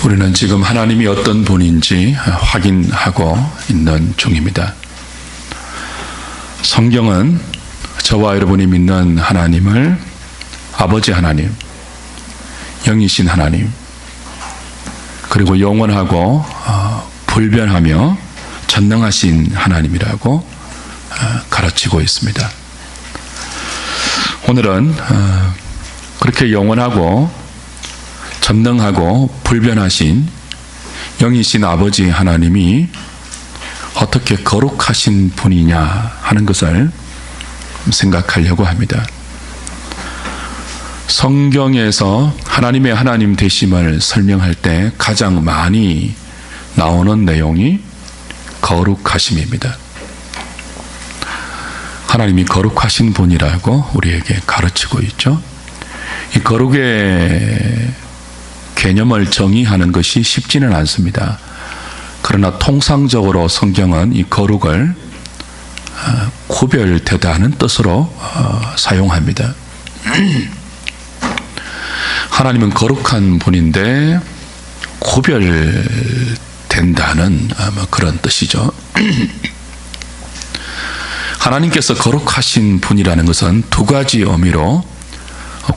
우리는 지금 하나님이 어떤 분인지 확인하고 있는 중입니다. 성경은 저와 여러분이 믿는 하나님을 아버지 하나님, 영이신 하나님, 그리고 영원하고 불변하며 전능하신 하나님이라고 가르치고 있습니다. 오늘은 그렇게 영원하고 전능하고 불변하신 영이신 아버지 하나님이 어떻게 거룩하신 분이냐 하는 것을 생각하려고 합니다. 성경에서 하나님의 하나님 되심을 설명할 때 가장 많이 나오는 내용이 거룩하심입니다. 하나님이 거룩하신 분이라고 우리에게 가르치고 있죠. 이 거룩의 개념을 정의하는 것이 쉽지는 않습니다. 그러나 통상적으로 성경은 이 거룩을 구별되다 하는 뜻으로 사용합니다. 하나님은 거룩한 분인데 구별된다는 그런 뜻이죠. 하나님께서 거룩하신 분이라는 것은 두 가지 의미로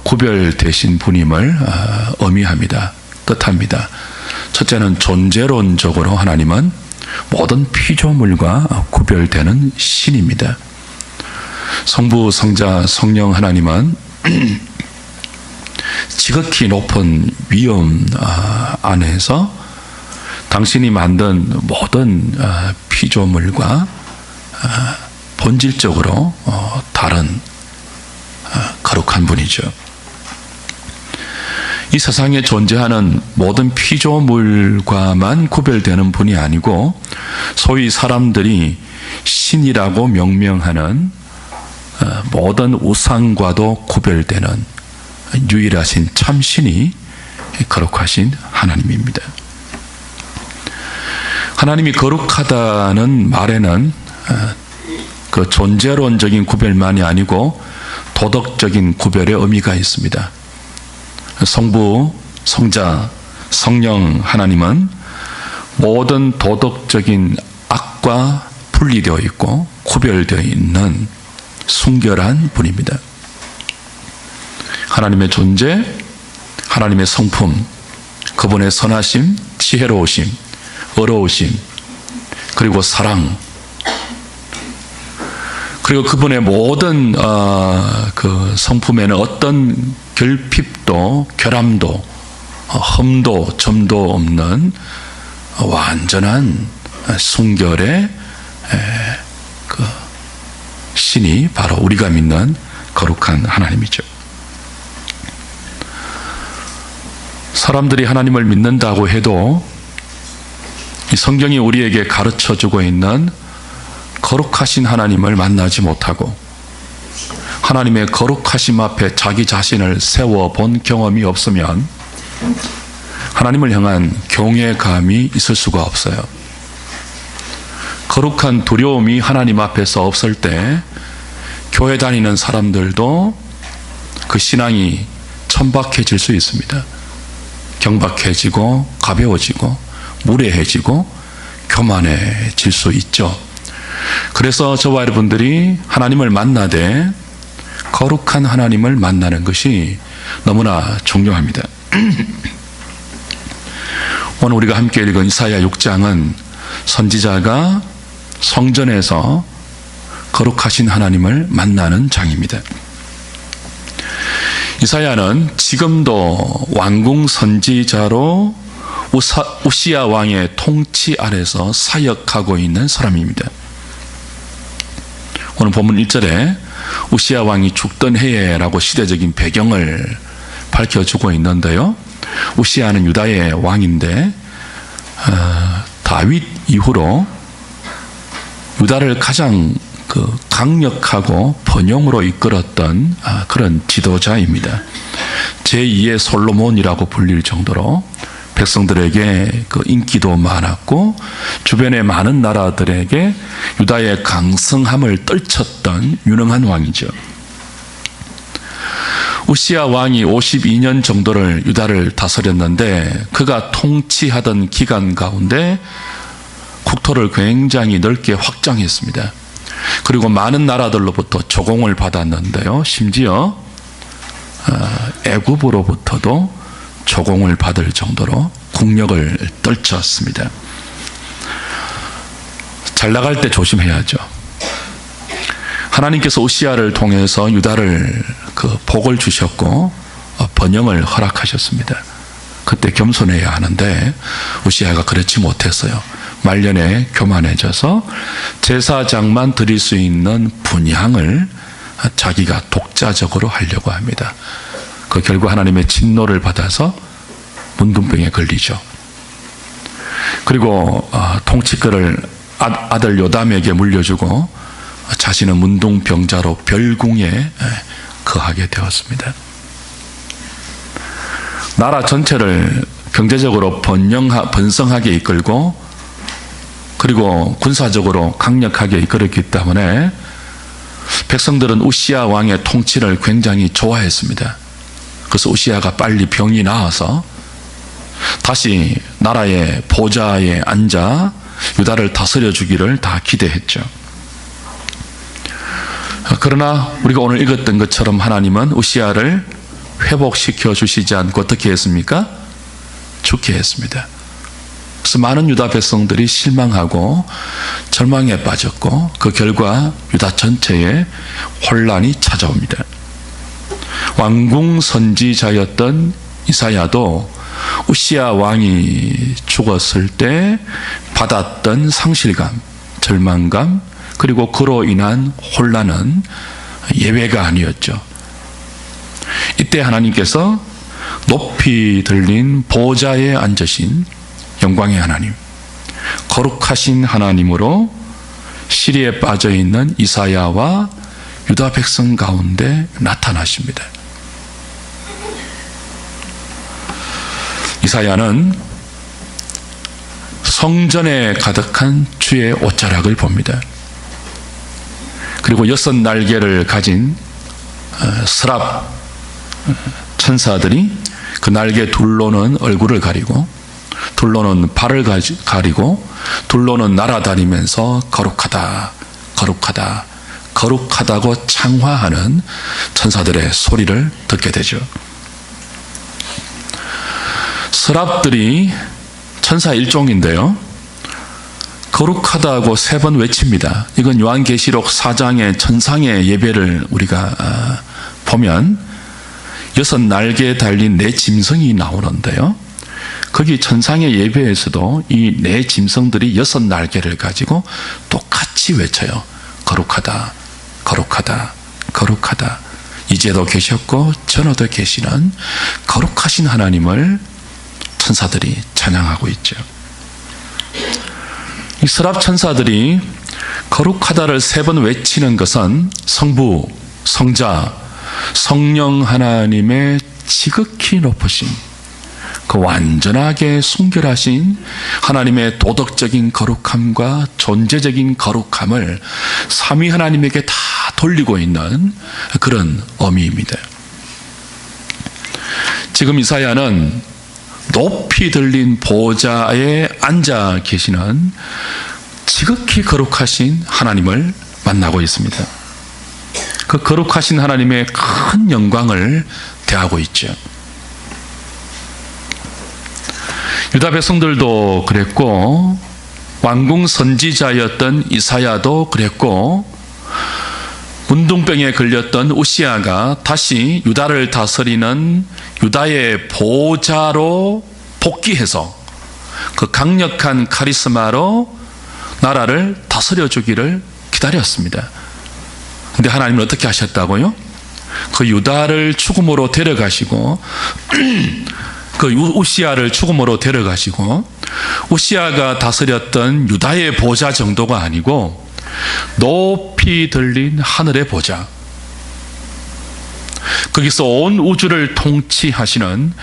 구별되신 분임을 의미합니다. 뜻합니다. 첫째는 존재론적으로 하나님은 모든 피조물과 구별되는 신입니다. 성부, 성자, 성령 하나님은 지극히 높은 위엄 안에서 당신이 만든 모든 피조물과 본질적으로 다른 거룩한 분이죠. 이 세상에 존재하는 모든 피조물과만 구별되는 분이 아니고 소위 사람들이 신이라고 명명하는 모든 우상과도 구별되는 유일하신 참신이 거룩하신 하나님입니다. 하나님이 거룩하다는 말에는 그 존재론적인 구별만이 아니고 도덕적인 구별의 의미가 있습니다. 성부, 성자, 성령 하나님은 모든 도덕적인 악과 분리되어 있고 구별되어 있는 순결한 분입니다. 하나님의 존재, 하나님의 성품, 그분의 선하심, 지혜로우심, 의로우심, 그리고 사랑, 그리고 그분의 모든 그 성품에는 어떤 결핍도, 결함도, 흠도, 점도 없는 완전한 순결의 그 신이 바로 우리가 믿는 거룩한 하나님이죠. 사람들이 하나님을 믿는다고 해도 이 성경이 우리에게 가르쳐주고 있는 거룩하신 하나님을 만나지 못하고 하나님의 거룩하심 앞에 자기 자신을 세워본 경험이 없으면 하나님을 향한 경외감이 있을 수가 없어요. 거룩한 두려움이 하나님 앞에서 없을 때 교회 다니는 사람들도 그 신앙이 천박해질 수 있습니다. 경박해지고 가벼워지고 무례해지고 교만해질 수 있죠. 그래서 저와 여러분들이 하나님을 만나되 거룩한 하나님을 만나는 것이 너무나 중요합니다. 오늘 우리가 함께 읽은 이사야 6장은 선지자가 성전에서 거룩하신 하나님을 만나는 장입니다. 이사야는 지금도 왕궁 선지자로 우시야 왕의 통치 아래서 사역하고 있는 사람입니다. 오늘 본문 1절에 우시야 왕이 죽던 해라고 시대적인 배경을 밝혀주고 있는데요. 우시야는 유다의 왕인데 다윗 이후로 유다를 가장 강력하고 번영으로 이끌었던 그런 지도자입니다. 제2의 솔로몬이라고 불릴 정도로 백성들에게 그 인기도 많았고 주변의 많은 나라들에게 유다의 강성함을 떨쳤던 유능한 왕이죠. 우시야 왕이 52년 정도를 유다를 다스렸는데 그가 통치하던 기간 가운데 국토를 굉장히 넓게 확장했습니다. 그리고 많은 나라들로부터 조공을 받았는데요. 심지어 애굽으로부터도 조공을 받을 정도로 국력을 떨쳤습니다. 잘 나갈 때 조심해야죠. 하나님께서 우시야를 통해서 유다를 복을 주셨고 번영을 허락하셨습니다. 그때 겸손해야 하는데 우시야가 그렇지 못했어요. 말년에 교만해져서 제사장만 드릴 수 있는 분향을 자기가 독자적으로 하려고 합니다. 그 결과 하나님의 진노를 받아서 문둥병에 걸리죠. 그리고 통치권을 아들 요담에게 물려주고 자신은 문둥병자로 별궁에 거하게 되었습니다. 나라 전체를 경제적으로 번성하게 이끌고 그리고 군사적으로 강력하게 이끌었기 때문에 백성들은 우시야 왕의 통치를 굉장히 좋아했습니다. 그래서 우시야가 빨리 병이 나아서 다시 나라의 보좌에 앉아 유다를 다스려 주기를 다 기대했죠. 그러나 우리가 오늘 읽었던 것처럼 하나님은 우시야를 회복시켜 주시지 않고 어떻게 했습니까? 죽게 했습니다. 그래서 많은 유다 백성들이 실망하고 절망에 빠졌고 그 결과 유다 전체에 혼란이 찾아옵니다. 왕궁 선지자였던 이사야도 우시야 왕이 죽었을 때 받았던 상실감, 절망감, 그리고 그로 인한 혼란은 예외가 아니었죠. 이때 하나님께서 높이 들린 보좌에 앉으신 영광의 하나님, 거룩하신 하나님으로 시리에 빠져있는 이사야와 유다 백성 가운데 나타나십니다. 이사야는 성전에 가득한 주의 옷자락을 봅니다. 그리고 6날개를 가진 스랍 천사들이 그 날개 둘로는 얼굴을 가리고 둘로는 발을 가리고 둘로는 날아다니면서 거룩하다, 거룩하다, 거룩하다고 창화하는 천사들의 소리를 듣게 되죠. 스랍들이 천사 일종인데요, 거룩하다고 3번 외칩니다. 이건 요한계시록 4장의 천상의 예배를 우리가 보면 6날개에 달린 4짐승이 나오는데요, 거기 천상의 예배에서도 이 4짐승들이 6날개를 가지고 똑같이 외쳐요. 거룩하다, 거룩하다, 거룩하다. 이제도 계셨고 전에도 계시는 거룩하신 하나님을 천사들이 찬양하고 있죠. 이 스랍 천사들이 거룩하다를 3번 외치는 것은 성부, 성자, 성령 하나님의 지극히 높으신 그 완전하게 순결하신 하나님의 도덕적인 거룩함과 존재적인 거룩함을 삼위 하나님에게 다 돌리고 있는 그런 의미입니다. 지금 이사야는 높이 들린 보좌에 앉아 계시는 지극히 거룩하신 하나님을 만나고 있습니다. 그 거룩하신 하나님의 큰 영광을 대하고 있죠. 유다 백성들도 그랬고 왕궁 선지자였던 이사야도 그랬고 문둥병에 걸렸던 우시야가 다시 유다를 다스리는 유다의 보좌로 복귀해서 그 강력한 카리스마로 나라를 다스려 주기를 기다렸습니다. 근데 하나님은 어떻게 하셨다고요? 그 유다를 죽음으로 데려가시고 그 우시야를 죽음으로 데려가시고 우시야가 다스렸던 유다의 보좌 정도가 아니고 높이 들린 하늘의 보좌, 거기서 온 우주를 통치하시는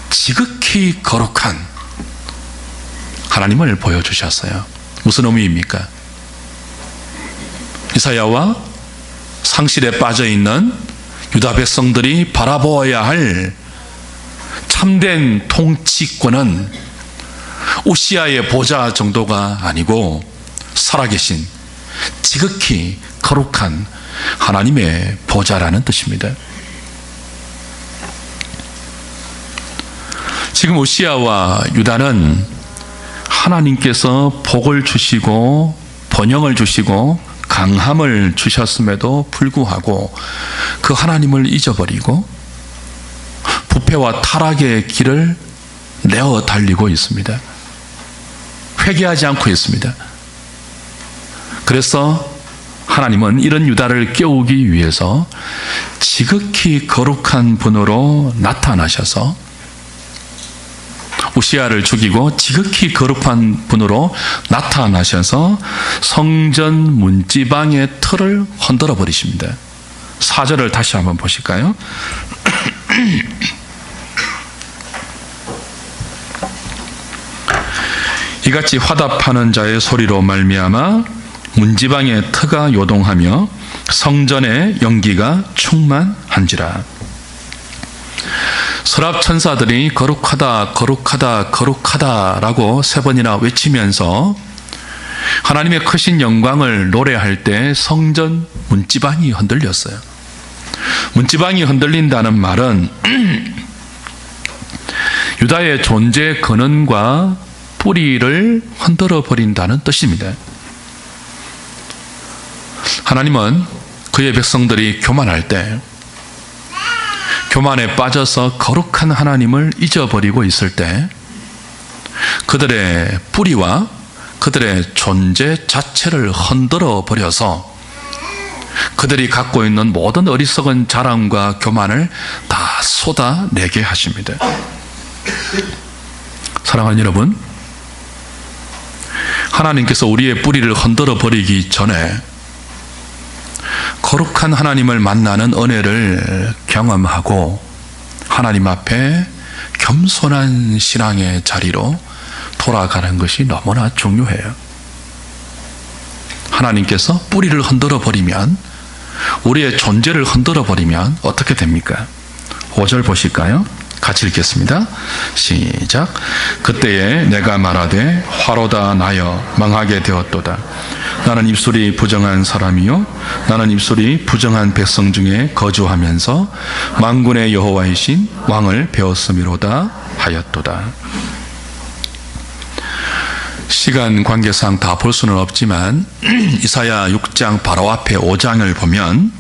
지극히 거룩한 하나님을 보여주셨어요. 무슨 의미입니까? 이사야와 상실에 빠져있는 유다 백성들이 바라보아야 할 참된 통치권은 우시아의 보좌 정도가 아니고 살아계신 지극히 거룩한 하나님의 보좌라는 뜻입니다. 지금 우시아와 유다는 하나님께서 복을 주시고 번영을 주시고 강함을 주셨음에도 불구하고 그 하나님을 잊어버리고 부패와 타락의 길을 내어 달리고 있습니다. 회개하지 않고 있습니다. 그래서 하나님은 이런 유다를 깨우기 위해서 지극히 거룩한 분으로 나타나셔서 우시아를 죽이고 지극히 거룩한 분으로 나타나셔서 성전 문지방의 틀을 흔들어 버리십니다. 4절을 다시 한번 보실까요? 이같이 화답하는 자의 소리로 말미암아 문지방의 터가 요동하며 성전의 연기가 충만한지라. 서랍 천사들이 거룩하다 거룩하다 거룩하다라고 3번이나 외치면서 하나님의 크신 영광을 노래할 때 성전 문지방이 흔들렸어요. 문지방이 흔들린다는 말은 유다의 존재 근원과 뿌리를 흔들어 버린다는 뜻입니다. 하나님은 그의 백성들이 교만할 때, 교만에 빠져서 거룩한 하나님을 잊어버리고 있을 때 그들의 뿌리와 그들의 존재 자체를 흔들어 버려서 그들이 갖고 있는 모든 어리석은 자랑과 교만을 다 쏟아내게 하십니다. 사랑하는 여러분, 하나님께서 우리의 뿌리를 흔들어 버리기 전에 거룩한 하나님을 만나는 은혜를 경험하고 하나님 앞에 겸손한 신앙의 자리로 돌아가는 것이 너무나 중요해요. 하나님께서 뿌리를 흔들어 버리면, 우리의 존재를 흔들어 버리면 어떻게 됩니까? 5절 보실까요? 같이 읽겠습니다. 시작. 그때에 내가 말하되 화로다 나여 망하게 되었도다. 나는 입술이 부정한 사람이요 나는 입술이 부정한 백성 중에 거주하면서 만군의 여호와이신 왕을 배웠음이로다 하였도다. 시간 관계상 다 볼 수는 없지만 이사야 6장 바로 앞에 5장을 보면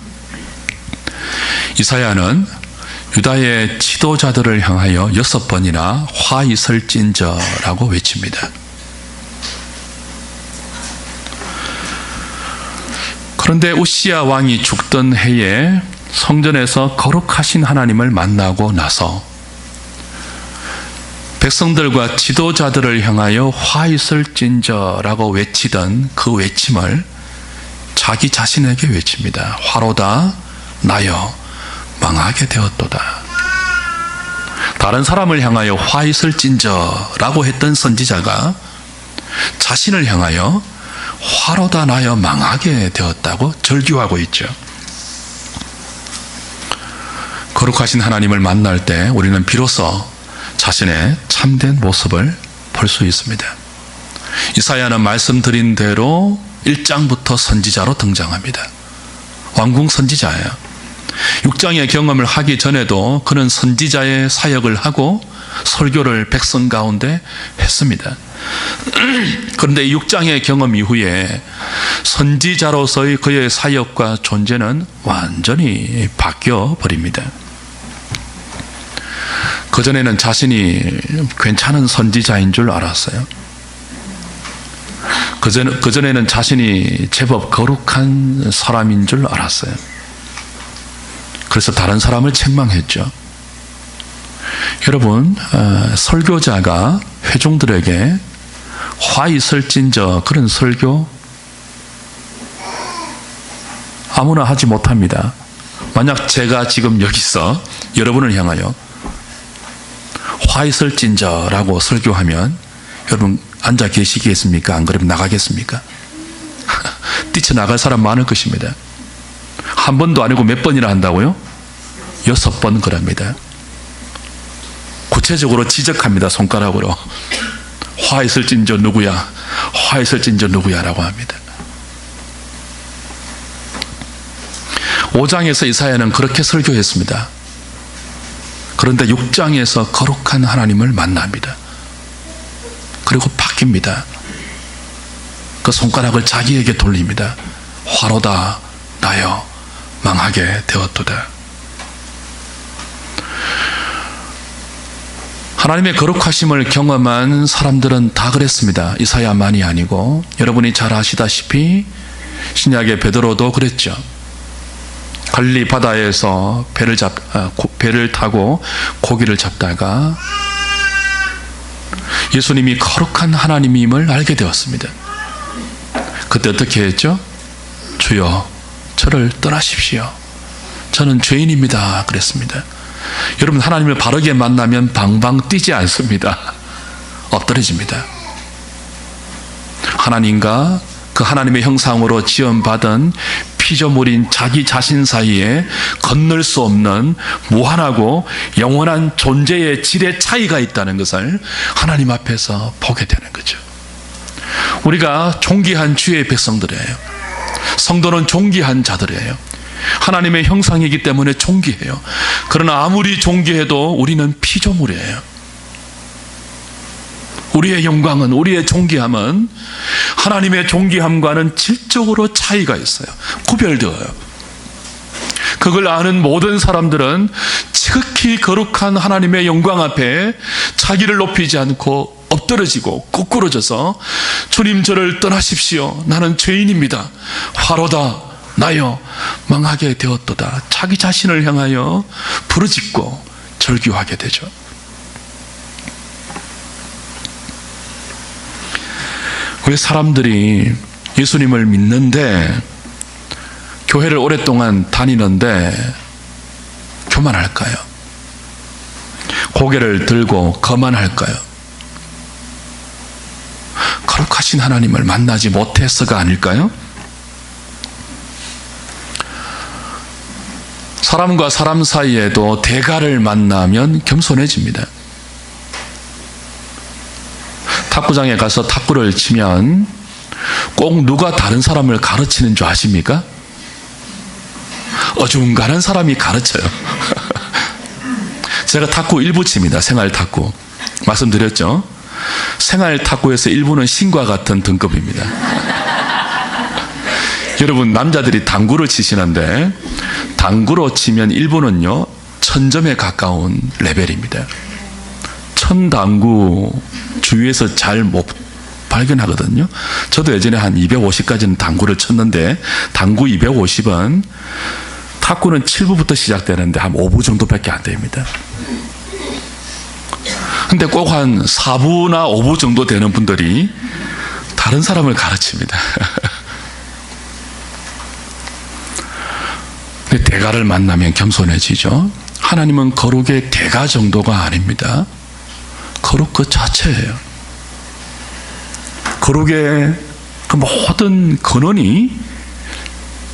이사야는 유다의 지도자들을 향하여 6번이나 화 있을진저라고 외칩니다. 그런데 우시야 왕이 죽던 해에 성전에서 거룩하신 하나님을 만나고 나서 백성들과 지도자들을 향하여 화 있을진저라고 외치던 그 외침을 자기 자신에게 외칩니다. 화로다 나여 망하게 되었도다. 다른 사람을 향하여 화 있을진저라고 했던 선지자가 자신을 향하여 화로다 나여 망하게 되었다고 절규하고 있죠. 거룩하신 하나님을 만날 때 우리는 비로소 자신의 참된 모습을 볼 수 있습니다. 이사야는 말씀드린 대로 1장부터 선지자로 등장합니다. 왕궁 선지자예요. 6장의 경험을 하기 전에도 그는 선지자의 사역을 하고 설교를 백성 가운데 했습니다. 그런데 6장의 경험 이후에 선지자로서의 그의 사역과 존재는 완전히 바뀌어 버립니다. 그전에는 자신이 괜찮은 선지자인 줄 알았어요. 그전에는 자신이 제법 거룩한 사람인 줄 알았어요. 그래서 다른 사람을 책망했죠. 여러분, 설교자가 회중들에게 화 있을진저 그런 설교 아무나 하지 못합니다. 만약 제가 지금 여기서 여러분을 향하여 화 있을진저라고 설교하면 여러분 앉아 계시겠습니까? 안 그러면 나가겠습니까? 뛰쳐나갈 사람 많을 것입니다. 한 번도 아니고 몇 번이나 한다고요? 6번 그럽니다. 구체적으로 지적합니다. 손가락으로. 화 있을진저 누구야? 화 있을진저 누구야? 라고 합니다. 5장에서 이사야는 그렇게 설교했습니다. 그런데 6장에서 거룩한 하나님을 만납니다. 그리고 바뀝니다. 그 손가락을 자기에게 돌립니다. 화로다 나여 망하게 되었도다. 하나님의 거룩하심을 경험한 사람들은 다 그랬습니다. 이사야만이 아니고 여러분이 잘 아시다시피 신약의 베드로도 그랬죠. 갈릴리 바다에서 배를 타고 고기를 잡다가 예수님이 거룩한 하나님임을 알게 되었습니다. 그때 어떻게 했죠? 주여 저를 떠나십시오. 저는 죄인입니다. 그랬습니다. 여러분, 하나님을 바르게 만나면 방방 뛰지 않습니다. 엎드려집니다. 하나님과 그 하나님의 형상으로 지음받은 피조물인 자기 자신 사이에 건널 수 없는 무한하고 영원한 존재의 질의 차이가 있다는 것을 하나님 앞에서 보게 되는 거죠. 우리가 존귀한 주의 백성들이에요. 성도는 존귀한 자들이에요. 하나님의 형상이기 때문에 존귀해요. 그러나 아무리 존귀해도 우리는 피조물이에요. 우리의 영광은, 우리의 존귀함은 하나님의 존귀함과는 질적으로 차이가 있어요. 구별되어요. 그걸 아는 모든 사람들은 지극히 거룩한 하나님의 영광 앞에 자기를 높이지 않고 엎드러지고 거꾸러져서 주님 저를 떠나십시오. 나는 죄인입니다. 화로다 나여 망하게 되었도다. 자기 자신을 향하여 부르짖고 절규하게 되죠. 우리 사람들이 예수님을 믿는데, 교회를 오랫동안 다니는데 교만할까요? 고개를 들고 거만할까요? 거룩하신 하나님을 만나지 못해서가 아닐까요? 사람과 사람 사이에도 대가를 만나면 겸손해집니다. 탁구장에 가서 탁구를 치면 꼭 누가 다른 사람을 가르치는 줄 아십니까? 어중간한 사람이 가르쳐요. 제가 탁구 일부 칩니다. 생활 탁구. 말씀드렸죠? 생활 탁구에서 일부는 신과 같은 등급입니다. 여러분, 남자들이 당구를 치시는데 당구로 치면 일부는요 1000점에 가까운 레벨입니다. 1000당구 주위에서 잘 못 발견하거든요. 저도 예전에 한 250까지는 당구를 쳤는데, 당구 250은 탁구는 7부부터 시작되는데 한 5부 정도밖에 안 됩니다. 근데 꼭 한 4부나 5부 정도 되는 분들이 다른 사람을 가르칩니다. 대가를 만나면 겸손해지죠. 하나님은 거룩의 대가 정도가 아닙니다. 거룩 그 자체예요. 거룩의 그 모든 근원이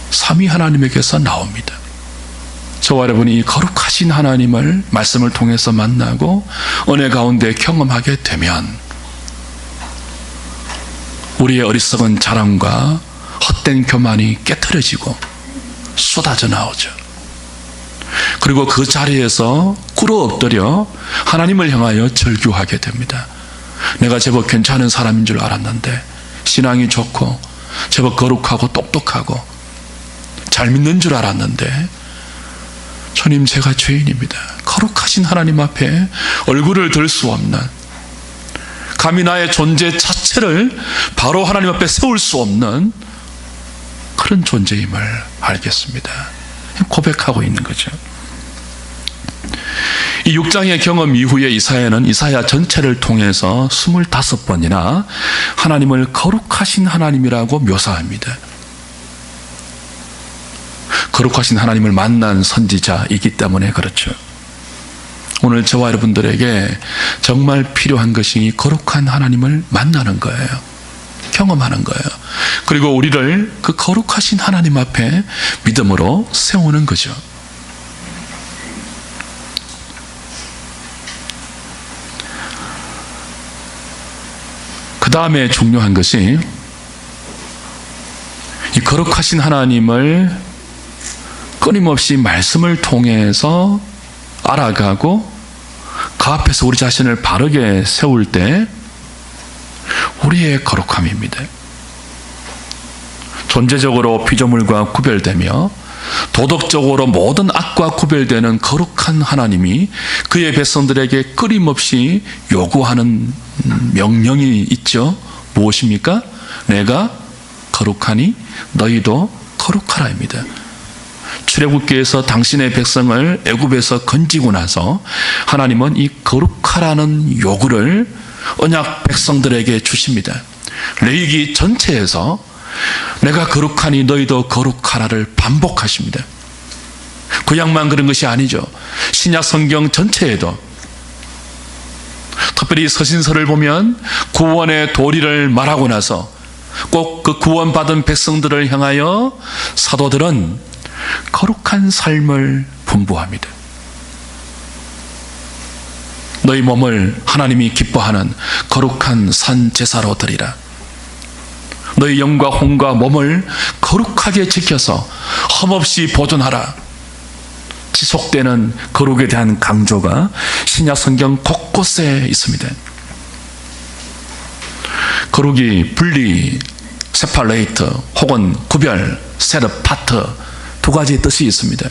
삼위 하나님에게서 나옵니다. 저와 여러분이 거룩하신 하나님을 말씀을 통해서 만나고 은혜 가운데 경험하게 되면 우리의 어리석은 자랑과 헛된 교만이 깨트려지고 쏟아져 나오죠. 그리고 그 자리에서 꿇어 엎드려 하나님을 향하여 절규하게 됩니다. 내가 제법 괜찮은 사람인 줄 알았는데, 신앙이 좋고 제법 거룩하고 똑똑하고 잘 믿는 줄 알았는데, 주님 제가 죄인입니다. 거룩하신 하나님 앞에 얼굴을 들 수 없는, 감히 나의 존재 자체를 바로 하나님 앞에 세울 수 없는 그런 존재임을 알겠습니다. 고백하고 있는 거죠. 이 6장의 경험 이후에 이사야는 이사야 전체를 통해서 25번이나 하나님을 거룩하신 하나님이라고 묘사합니다. 거룩하신 하나님을 만난 선지자이기 때문에 그렇죠. 오늘 저와 여러분들에게 정말 필요한 것이 거룩한 하나님을 만나는 거예요. 경험하는 거예요. 그리고 우리를 그 거룩하신 하나님 앞에 믿음으로 세우는 거죠. 그 다음에 중요한 것이 이 거룩하신 하나님을 끊임없이 말씀을 통해서 알아가고 그 앞에서 우리 자신을 바르게 세울 때 우리의 거룩함입니다. 존재적으로 피조물과 구별되며 도덕적으로 모든 악과 구별되는 거룩한 하나님이 그의 백성들에게 끊임없이 요구하는 명령이 있죠. 무엇입니까? 내가 거룩하니 너희도 거룩하라입니다. 출애굽기에서 당신의 백성을 애굽에서 건지고 나서 하나님은 이 거룩하라는 요구를 언약 백성들에게 주십니다. 레위기 전체에서 내가 거룩하니 너희도 거룩하라를 반복하십니다. 구약만 그런 것이 아니죠. 신약 성경 전체에도 특별히 서신서를 보면 구원의 도리를 말하고 나서 꼭 그 구원받은 백성들을 향하여 사도들은 거룩한 삶을 분부합니다. 너희 몸을 하나님이 기뻐하는 거룩한 산 제사로 드리라. 너희 영과 혼과 몸을 거룩하게 지켜서 흠없이 보존하라. 지속되는 거룩에 대한 강조가 신약 성경 곳곳에 있습니다. 거룩이 분리, 세팔레이트 혹은 구별, 세르파트 두 가지 뜻이 있습니다.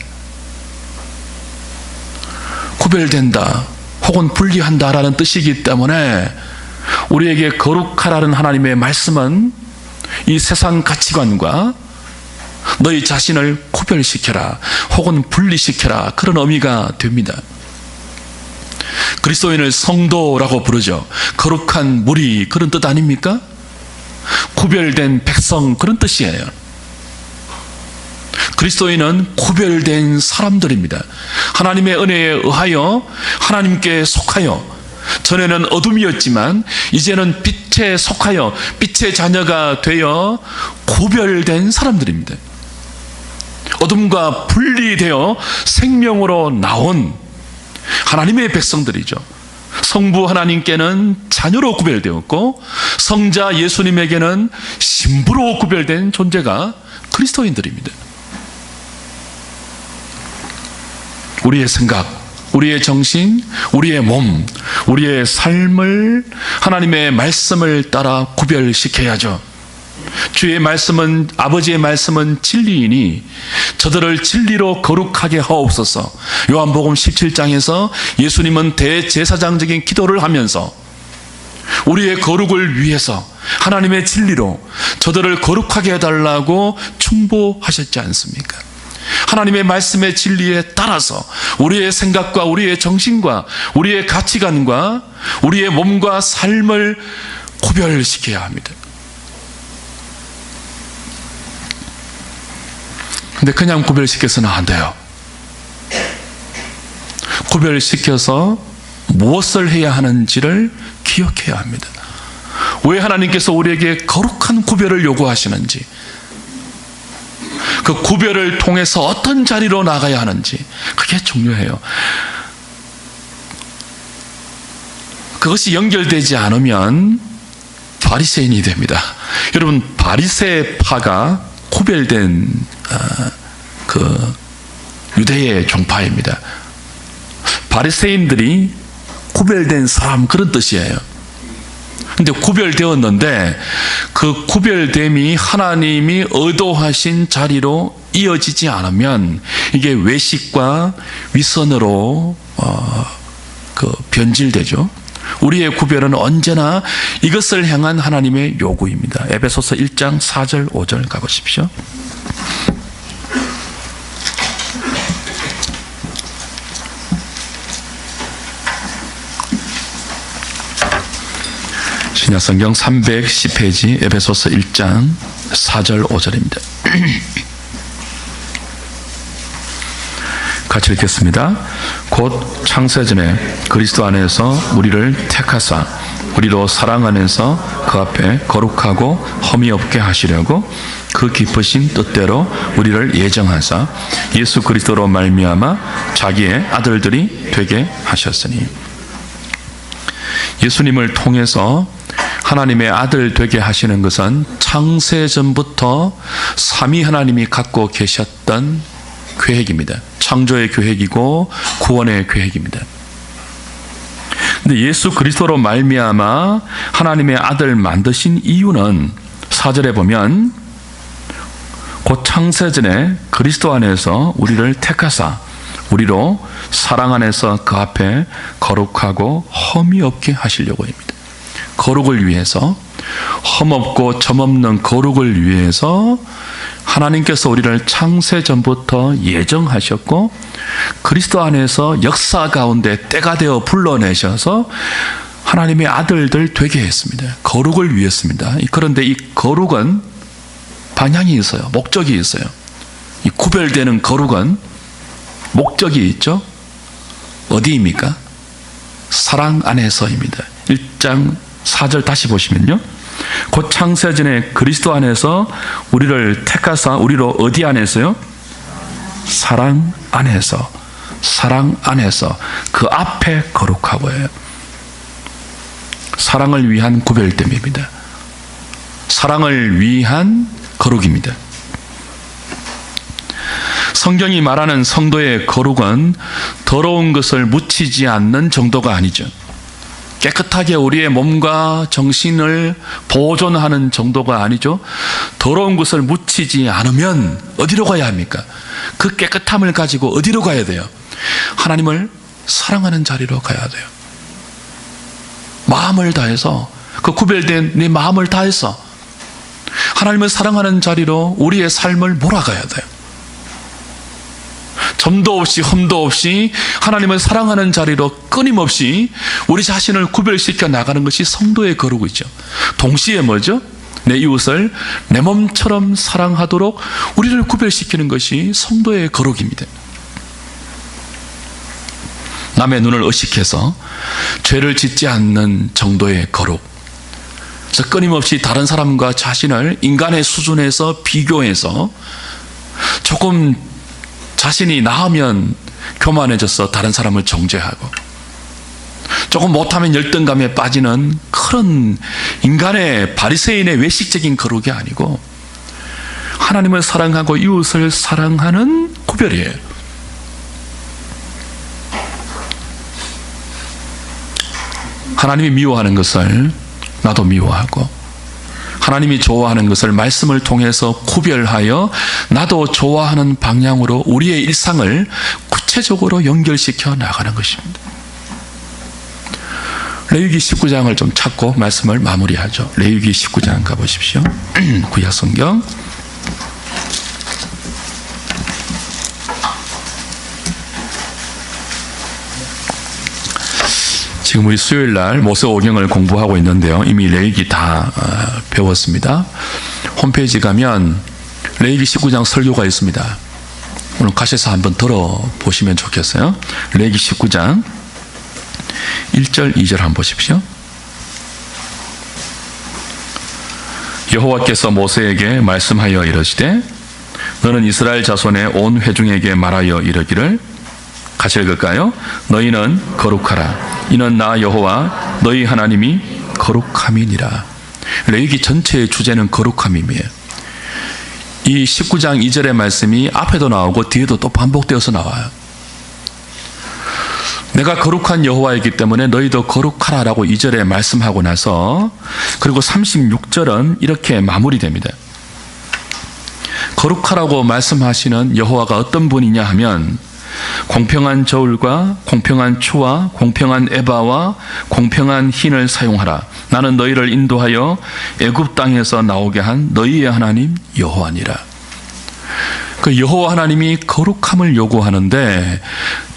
구별된다 혹은 분리한다라는 뜻이기 때문에 우리에게 거룩하라는 하나님의 말씀은 이 세상 가치관과 너희 자신을 구별시켜라 혹은 분리시켜라 그런 의미가 됩니다. 그리스도인을 성도라고 부르죠. 거룩한 무리 그런 뜻 아닙니까? 구별된 백성 그런 뜻이에요. 그리스도인은 구별된 사람들입니다. 하나님의 은혜에 의하여 하나님께 속하여 전에는 어둠이었지만 이제는 빛에 속하여 빛의 자녀가 되어 구별된 사람들입니다. 어둠과 분리되어 생명으로 나온 하나님의 백성들이죠. 성부 하나님께는 자녀로 구별되었고 성자 예수님에게는 신부로 구별된 존재가 그리스도인들입니다. 우리의 생각, 우리의 정신, 우리의 몸, 우리의 삶을 하나님의 말씀을 따라 구별시켜야죠. 주의 말씀은, 아버지의 말씀은 진리이니 저들을 진리로 거룩하게 하옵소서. 요한복음 17장에서 예수님은 대제사장적인 기도를 하면서 우리의 거룩을 위해서 하나님의 진리로 저들을 거룩하게 해달라고 충고하셨지 않습니까? 하나님의 말씀의 진리에 따라서 우리의 생각과 우리의 정신과 우리의 가치관과 우리의 몸과 삶을 구별시켜야 합니다. 근데 그냥 구별시켜서는 안 돼요. 구별시켜서 무엇을 해야 하는지를 기억해야 합니다. 왜 하나님께서 우리에게 거룩한 구별을 요구하시는지, 그 구별을 통해서 어떤 자리로 나가야 하는지, 그게 중요해요. 그것이 연결되지 않으면 바리새인이 됩니다. 여러분, 바리새파가 구별된 그 유대의 종파입니다. 바리새인들이 구별된 사람 그런 뜻이에요. 근데 구별되었는데 그 구별됨이 하나님이 의도하신 자리로 이어지지 않으면 이게 외식과 위선으로 변질되죠. 우리의 구별은 언제나 이것을 향한 하나님의 요구입니다. 에베소서 1장 4절 5절 가보십시오. 신약성경 310페이지 에베소서 1장 4절 5절입니다. 같이 읽겠습니다. 곧 창세전에 그리스도 안에서 우리를 택하사 우리로 사랑 안에서 그 앞에 거룩하고 흠이 없게 하시려고 그 기쁘신 뜻대로 우리를 예정하사 예수 그리스도로 말미암아 자기의 아들들이 되게 하셨으니, 예수님을 통해서 하나님의 아들 되게 하시는 것은 창세전부터 삼위 하나님이 갖고 계셨던 계획입니다. 창조의 계획이고 구원의 계획입니다. 근데 예수 그리스도로 말미암아 하나님의 아들 만드신 이유는 4절에 보면 곧 창세전에 그리스도 안에서 우리를 택하사 우리로 사랑 안에서 그 앞에 거룩하고 흠이 없게 하시려고 합니다. 거룩을 위해서, 흠없고 점없는 거룩을 위해서 하나님께서 우리를 창세전부터 예정하셨고 그리스도 안에서 역사 가운데 때가 되어 불러내셔서 하나님의 아들들 되게 했습니다. 거룩을 위했습니다. 그런데 이 거룩은 방향이 있어요. 목적이 있어요. 이 구별되는 거룩은 목적이 있죠. 어디입니까? 사랑 안에서입니다. 1장 4절 다시 보시면요. 곧 창세전에 그리스도 안에서 우리를 택하사 우리로 어디 안에서요? 사랑 안에서. 사랑 안에서 그 앞에 거룩하고요. 사랑을 위한 구별됨입니다. 사랑을 위한 거룩입니다. 성경이 말하는 성도의 거룩은 더러운 것을 묻히지 않는 정도가 아니죠. 깨끗하게 우리의 몸과 정신을 보존하는 정도가 아니죠. 더러운 것을 묻히지 않으면 어디로 가야 합니까? 그 깨끗함을 가지고 어디로 가야 돼요? 하나님을 사랑하는 자리로 가야 돼요. 마음을 다해서, 그 구별된 내 마음을 다해서 하나님을 사랑하는 자리로 우리의 삶을 몰아가야 돼요. 점도 없이 흠도 없이 하나님을 사랑하는 자리로 끊임없이 우리 자신을 구별시켜 나가는 것이 성도의 거룩이죠. 동시에 뭐죠? 내 이웃을 내 몸처럼 사랑하도록 우리를 구별시키는 것이 성도의 거룩입니다. 남의 눈을 의식해서 죄를 짓지 않는 정도의 거룩. 그래서 끊임없이 다른 사람과 자신을 인간의 수준에서 비교해서 조금 자신이 나으면 교만해져서 다른 사람을 정죄하고 조금 못하면 열등감에 빠지는 그런 인간의 바리새인의 외식적인 거룩이 아니고 하나님을 사랑하고 이웃을 사랑하는 구별이에요. 하나님이 미워하는 것을 나도 미워하고 하나님이 좋아하는 것을 말씀을 통해서 구별하여 나도 좋아하는 방향으로 우리의 일상을 구체적으로 연결시켜 나가는 것입니다. 레위기 19장을 좀 찾고 말씀을 마무리하죠. 레위기 19장 가보십시오. 구약 성경 지금 우리 수요일날 모세오경을 공부하고 있는데요. 이미 레위기 다 배웠습니다. 홈페이지 가면 레위기 19장 설교가 있습니다. 오늘 가셔서 한번 들어보시면 좋겠어요. 레위기 19장 1절 2절 한번 보십시오. 여호와께서 모세에게 말씀하여 이르시되 너는 이스라엘 자손의 온 회중에게 말하여 이르기를 같이 읽을까요? 너희는 거룩하라. 이는 나 여호와 너희 하나님이 거룩함이니라. 레위기 전체의 주제는 거룩함이에요. 이 19장 2절의 말씀이 앞에도 나오고 뒤에도 또 반복되어서 나와요. 내가 거룩한 여호와이기 때문에 너희도 거룩하라라고 2절에 말씀하고 나서 그리고 36절은 이렇게 마무리됩니다. 거룩하라고 말씀하시는 여호와가 어떤 분이냐 하면 공평한 저울과 공평한 추와 공평한 에바와 공평한 흰을 사용하라. 나는 너희를 인도하여 애굽 땅에서 나오게 한 너희의 하나님 여호와니라. 그 여호와 하나님이 거룩함을 요구하는데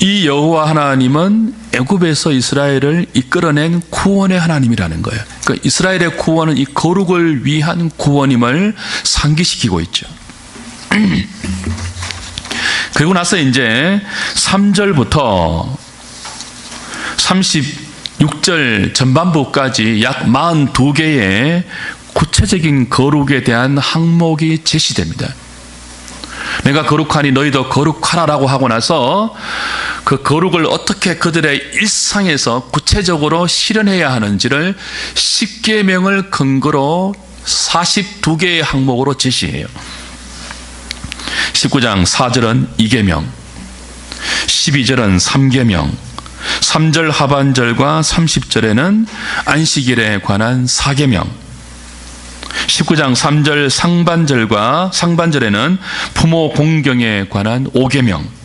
이 여호와 하나님은 애굽에서 이스라엘을 이끌어낸 구원의 하나님이라는 거예요. 그러니까 이스라엘의 구원은 이 거룩을 위한 구원임을 상기시키고 있죠. 그리고 나서 이제 3절부터 36절 전반부까지 약 42개의 구체적인 거룩에 대한 항목이 제시됩니다. 내가 거룩하니 너희도 거룩하라라고 하고 나서 그 거룩을 어떻게 그들의 일상에서 구체적으로 실현해야 하는지를 10계명을 근거로 42개의 항목으로 제시해요. 19장 4절은 2계명, 12절은 3계명, 3절 하반절과 30절에는 안식일에 관한 4계명, 19장 3절 상반절에는 부모 공경에 관한 5계명,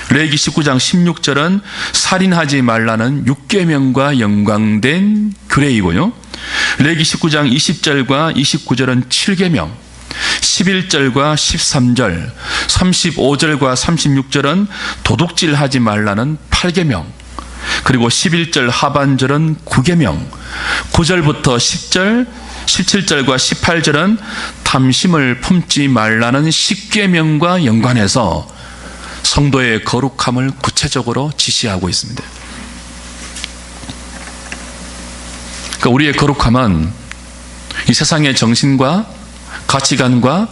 레위기 19장 16절은 살인하지 말라는 6계명과 연관된 규례이고요. 레위기 19장 20절과 29절은 7계명, 11절과 13절, 35절과 36절은 도둑질하지 말라는 8계명, 그리고 11절 하반절은 9계명, 9절부터 10절, 17절과 18절은 탐심을 품지 말라는 10계명과 연관해서 성도의 거룩함을 구체적으로 지시하고 있습니다. 그러니까 우리의 거룩함은 이 세상의 정신과 가치관과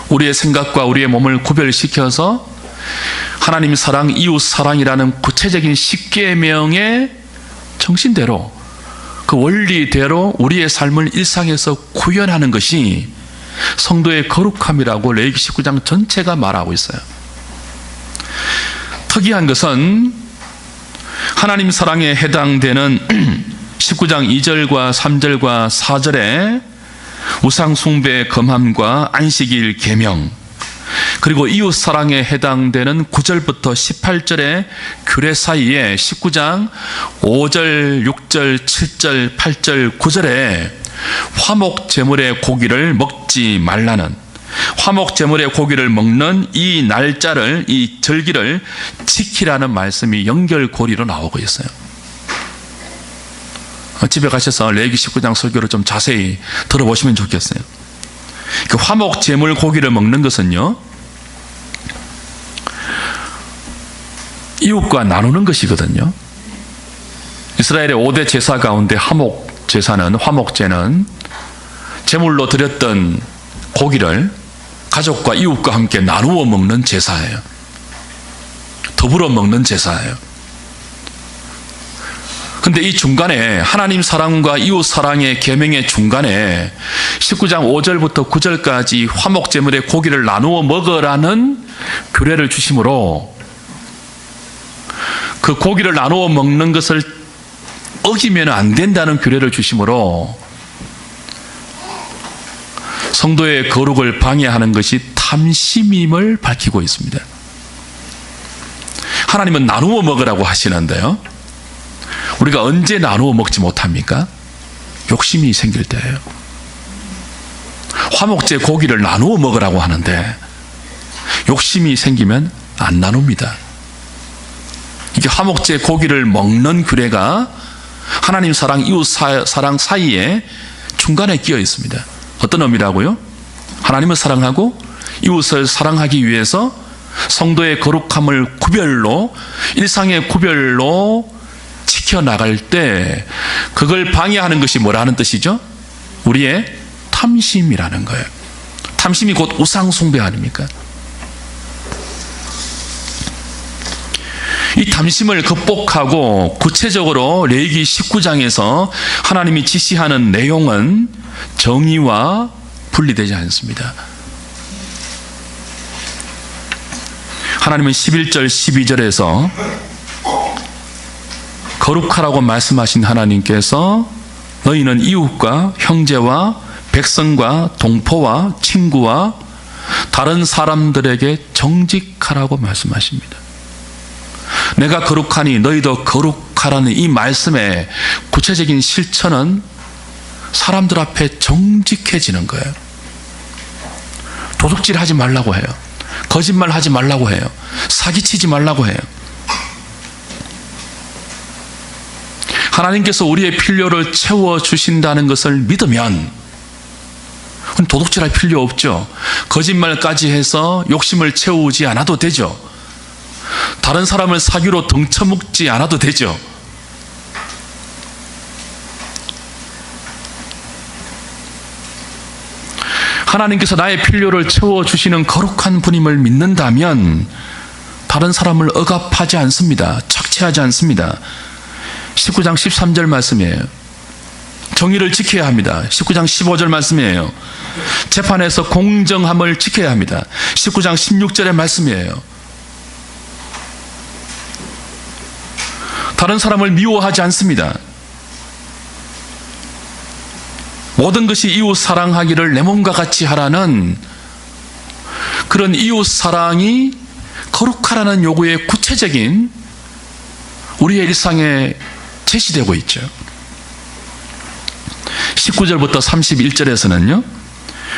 우리의 생각과 우리의 몸을 구별시켜서 하나님 사랑, 이웃 사랑이라는 구체적인 10계명의 정신대로, 그 원리대로 우리의 삶을 일상에서 구현하는 것이 성도의 거룩함이라고 레위기 19장 전체가 말하고 있어요. 특이한 것은 하나님 사랑에 해당되는 19장 2절과 3절과 4절에 우상 숭배 금함과 안식일 계명, 그리고 이웃 사랑에 해당되는 9절부터 18절의 규례 사이에 19장 5절, 6절, 7절, 8절, 9절에 화목 제물의 고기를 먹지 말라는, 화목 제물의 고기를 먹는 이 날짜를, 이 절기를 지키라는 말씀이 연결고리로 나오고 있어요. 집에 가셔서 레위기 19장 설교를 좀 자세히 들어보시면 좋겠어요. 그 화목 제물 고기를 먹는 것은요, 이웃과 나누는 것이거든요. 이스라엘의 5대 제사 가운데 화목제는 제물로 드렸던 고기를 가족과 이웃과 함께 나누어 먹는 제사예요. 더불어 먹는 제사예요. 근데 이 중간에 하나님 사랑과 이웃 사랑의 계명의 중간에 19장 5절부터 9절까지 화목제물의 고기를 나누어 먹으라는 규례를 주심으로 그 고기를 나누어 먹는 것을 어기면 안 된다는 규례를 주심으로 성도의 거룩을 방해하는 것이 탐심임을 밝히고 있습니다. 하나님은 나누어 먹으라고 하시는데요, 우리가 언제 나누어 먹지 못합니까? 욕심이 생길 때예요. 화목제 고기를 나누어 먹으라고 하는데 욕심이 생기면 안 나눕니다. 이게 화목제 고기를 먹는 규례가 하나님 사랑, 이웃 사랑 사이에 중간에 끼어 있습니다. 어떤 의미라고요? 하나님을 사랑하고 이웃을 사랑하기 위해서 성도의 거룩함을 구별로, 일상의 구별로 지켜나갈 때 그걸 방해하는 것이 뭐라는 뜻이죠? 우리의 탐심이라는 거예요. 탐심이 곧 우상 숭배 아닙니까? 이 탐심을 극복하고 구체적으로 레위기 19장에서 하나님이 지시하는 내용은 정의와 분리되지 않습니다. 하나님은 11절 12절에서 거룩하라고 말씀하신 하나님께서 너희는 이웃과 형제와 백성과 동포와 친구와 다른 사람들에게 정직하라고 말씀하십니다. 내가 거룩하니 너희도 거룩하라는 이 말씀의 구체적인 실천은 사람들 앞에 정직해지는 거예요. 도둑질하지 말라고 해요. 거짓말하지 말라고 해요. 사기치지 말라고 해요. 하나님께서 우리의 필요를 채워주신다는 것을 믿으면 도둑질할 필요 없죠. 거짓말까지 해서 욕심을 채우지 않아도 되죠. 다른 사람을 사기로 등쳐먹지 않아도 되죠. 하나님께서 나의 필요를 채워주시는 거룩한 분임을 믿는다면 다른 사람을 억압하지 않습니다. 착취하지 않습니다. 19장 13절 말씀이에요. 정의를 지켜야 합니다. 19장 15절 말씀이에요. 재판에서 공정함을 지켜야 합니다. 19장 16절의 말씀이에요. 다른 사람을 미워하지 않습니다. 모든 것이 이웃 사랑하기를 내 몸과 같이 하라는 그런 이웃 사랑이 거룩하라는 요구의 구체적인 우리의 일상에 제시되고 있죠. 19절부터 31절에서는요,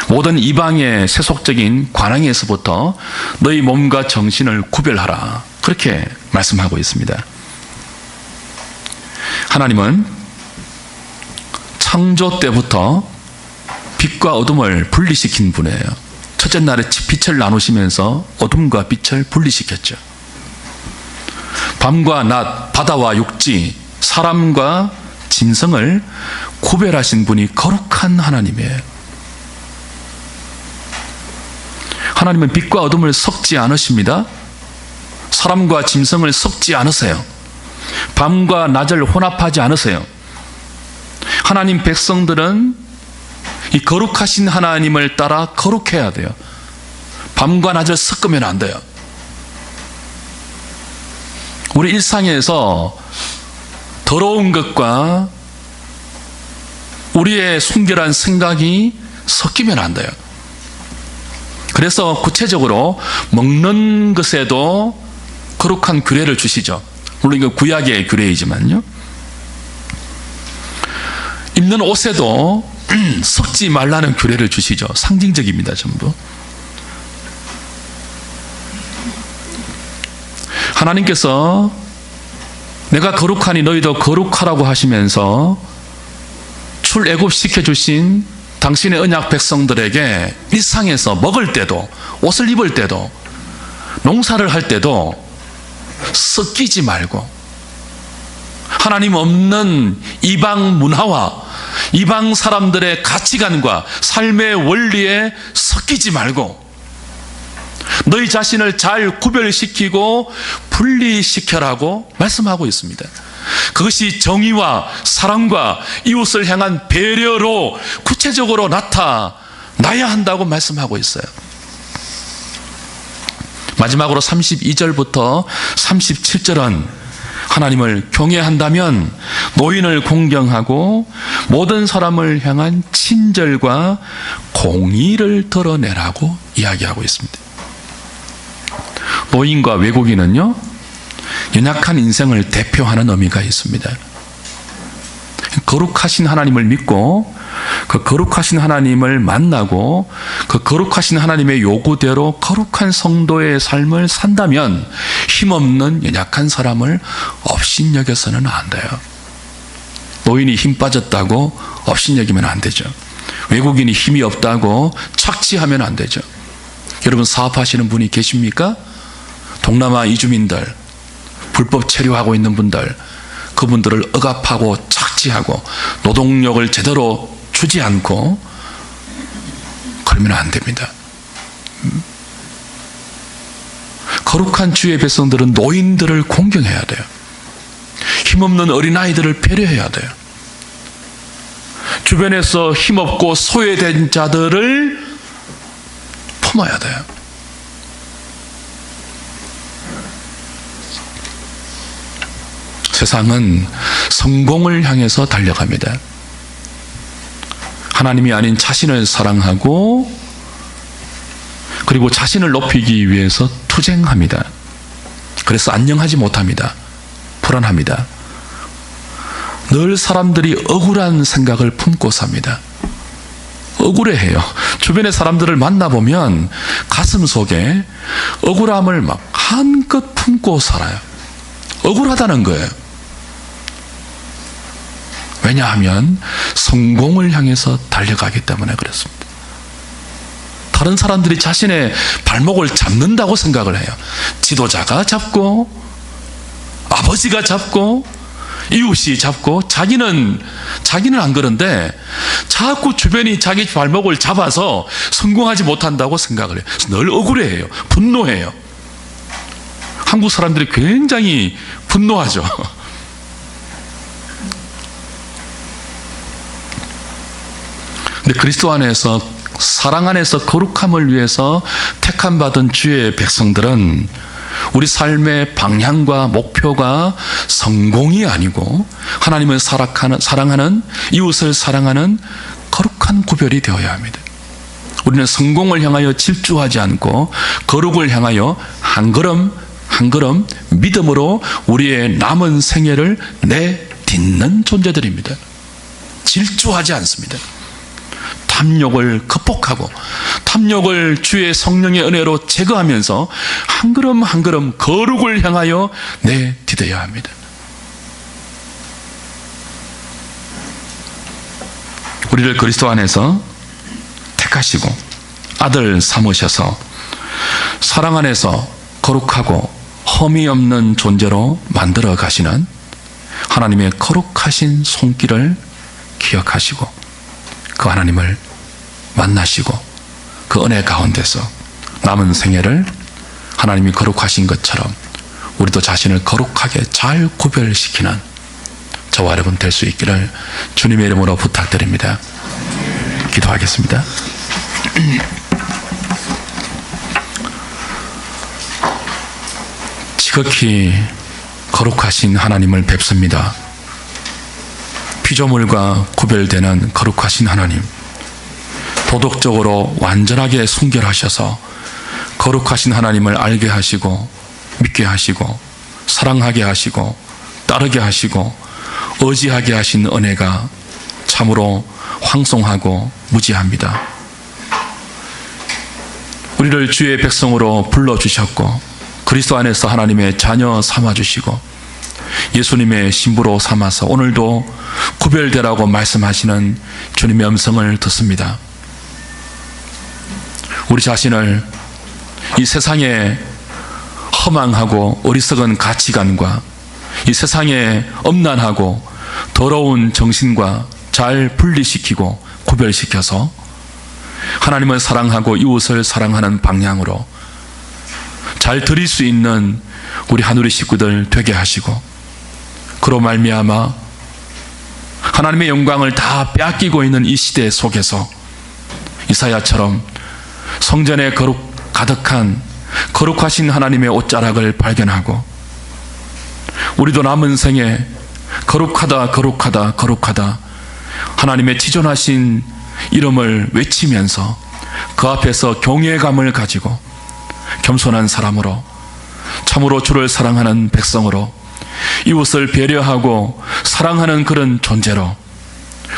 모든 이방의 세속적인 관행에서부터 너희 몸과 정신을 구별하라, 그렇게 말씀하고 있습니다. 하나님은 창조 때부터 빛과 어둠을 분리시킨 분이에요. 첫째 날에 빛을 나누시면서 어둠과 빛을 분리시켰죠. 밤과 낮, 바다와 육지, 사람과 짐승을 구별하신 분이 거룩한 하나님이에요. 하나님은 빛과 어둠을 섞지 않으십니다. 사람과 짐승을 섞지 않으세요. 밤과 낮을 혼합하지 않으세요. 하나님 백성들은 이 거룩하신 하나님을 따라 거룩해야 돼요. 밤과 낮을 섞으면 안 돼요. 우리 일상에서 더러운 것과 우리의 순결한 생각이 섞이면 안 돼요. 그래서 구체적으로 먹는 것에도 거룩한 규례를 주시죠. 물론 이거 구약의 규례이지만요. 입는 옷에도 섞지 말라는 규례를 주시죠. 상징적입니다, 전부. 하나님께서 내가 거룩하니 너희도 거룩하라고 하시면서 출애굽시켜 주신 당신의 언약 백성들에게 일상에서 먹을 때도, 옷을 입을 때도, 농사를 할 때도 섞이지 말고, 하나님 없는 이방 문화와 이방 사람들의 가치관과 삶의 원리에 섞이지 말고 너희 자신을 잘 구별시키고 분리시켜라고 말씀하고 있습니다. 그것이 정의와 사랑과 이웃을 향한 배려로 구체적으로 나타나야 한다고 말씀하고 있어요. 마지막으로 32절부터 37절은 하나님을 경외한다면 노인을 공경하고 모든 사람을 향한 친절과 공의를 드러내라고 이야기하고 있습니다. 노인과 외국인은요, 연약한 인생을 대표하는 의미가 있습니다. 거룩하신 하나님을 믿고 그 거룩하신 하나님을 만나고 그 거룩하신 하나님의 요구대로 거룩한 성도의 삶을 산다면 힘없는 연약한 사람을 업신여겨서는 안 돼요. 노인이 힘 빠졌다고 업신여기면 안 되죠. 외국인이 힘이 없다고 착취하면 안 되죠. 여러분, 사업하시는 분이 계십니까? 동남아 이주민들, 불법 체류하고 있는 분들, 그분들을 억압하고 착취하고 노동력을 제대로 주지 않고 그러면 안 됩니다. 거룩한 주의 백성들은 노인들을 공경해야 돼요. 힘없는 어린아이들을 배려해야 돼요. 주변에서 힘없고 소외된 자들을 품어야 돼요. 세상은 성공을 향해서 달려갑니다. 하나님이 아닌 자신을 사랑하고 그리고 자신을 높이기 위해서 투쟁합니다. 그래서 안녕하지 못합니다. 불안합니다. 늘 사람들이 억울한 생각을 품고 삽니다. 억울해해요. 주변의 사람들을 만나보면 가슴 속에 억울함을 막 한껏 품고 살아요. 억울하다는 거예요. 왜냐하면 성공을 향해서 달려가기 때문에 그렇습니다. 다른 사람들이 자신의 발목을 잡는다고 생각을 해요. 지도자가 잡고, 아버지가 잡고, 이웃이 잡고, 자기는 안 그런데 자꾸 주변이 자기 발목을 잡아서 성공하지 못한다고 생각을 해요. 늘 억울해해요. 분노해요. 한국 사람들이 굉장히 분노하죠. 근데 그리스도 안에서, 사랑 안에서 거룩함을 위해서 택함받은 주의 백성들은 우리 삶의 방향과 목표가 성공이 아니고 하나님을 사랑하는, 이웃을 사랑하는 거룩한 구별이 되어야 합니다. 우리는 성공을 향하여 질주하지 않고 거룩을 향하여 한 걸음 한 걸음 믿음으로 우리의 남은 생애를 내딛는 존재들입니다. 질주하지 않습니다. 탐욕을 극복하고 탐욕을 주의 성령의 은혜로 제거하면서 한 걸음 한 걸음 거룩을 향하여 내딛어야 합니다. 우리를 그리스도 안에서 택하시고 아들 삼으셔서 사랑 안에서 거룩하고 흠이 없는 존재로 만들어 가시는 하나님의 거룩하신 손길을 기억하시고 그 하나님을 만나시고 그 은혜 가운데서 남은 생애를 하나님이 거룩하신 것처럼 우리도 자신을 거룩하게 잘 구별시키는 저와 여러분 될 수 있기를 주님의 이름으로 부탁드립니다. 기도하겠습니다. 지극히 거룩하신 하나님을 뵙습니다. 피조물과 구별되는 거룩하신 하나님, 도덕적으로 완전하게 순결하셔서 거룩하신 하나님을 알게 하시고 믿게 하시고 사랑하게 하시고 따르게 하시고 의지하게 하신 은혜가 참으로 황송하고 무지합니다. 우리를 주의 백성으로 불러주셨고 그리스도 안에서 하나님의 자녀 삼아주시고 예수님의 신부로 삼아서 오늘도 구별되라고 말씀하시는 주님의 음성을 듣습니다. 우리 자신을 이 세상의 허망하고 어리석은 가치관과 이 세상의 엄난하고 더러운 정신과 잘 분리시키고 구별시켜서 하나님을 사랑하고 이웃을 사랑하는 방향으로 잘 드릴 수 있는 우리 하누리 식구들 되게 하시고 그로 말미암아 하나님의 영광을 다 빼앗기고 있는 이 시대 속에서 이사야처럼 성전에 가득한 거룩하신 하나님의 옷자락을 발견하고 우리도 남은 생에 거룩하다 거룩하다 거룩하다 하나님의 지존하신 이름을 외치면서 그 앞에서 경외감을 가지고 겸손한 사람으로 참으로 주를 사랑하는 백성으로 이웃을 배려하고 사랑하는 그런 존재로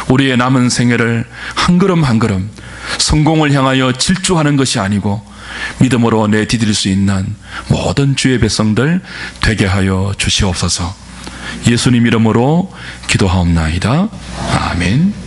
우리의 남은 생애를 한 걸음 한 걸음 성공을 향하여 질주하는 것이 아니고 믿음으로 내디딜 수 있는 모든 주의 백성들 되게 하여 주시옵소서. 예수님 이름으로 기도하옵나이다. 아멘.